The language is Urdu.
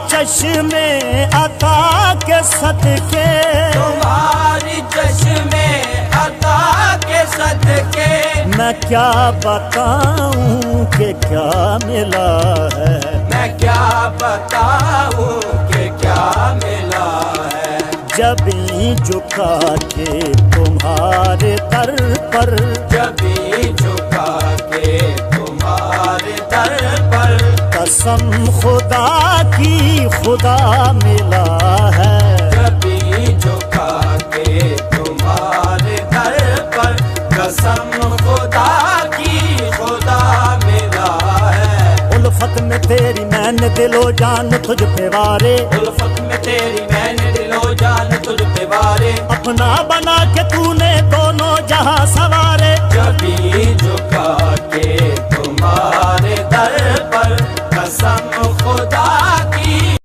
چشمے عطا کے صدقے، تمہاری چشمے عطا کے صدقے، میں کیا بتاؤں کہ کیا ملا ہے، میں کیا بتاؤں کہ کیا ملا ہے، جبیں جھکا کے تمہارے در پر، جبھی جھکا کے تمہارے در پر، قسم خدا کی خدا ملا ہے، جبھی جھکا کے تمہارے در پر، قسم خدا کی خدا ملا ہے، الفت میں تیری میں نے دل و جان تجھ پہ وارے، الفت میں تیری میں نے دل و جان تجھ پہ وارے، اپنا بنا کے تو نے دونوں جہاں سوارے، جبھی جھکا کے تمہارے در پر، قسم خدا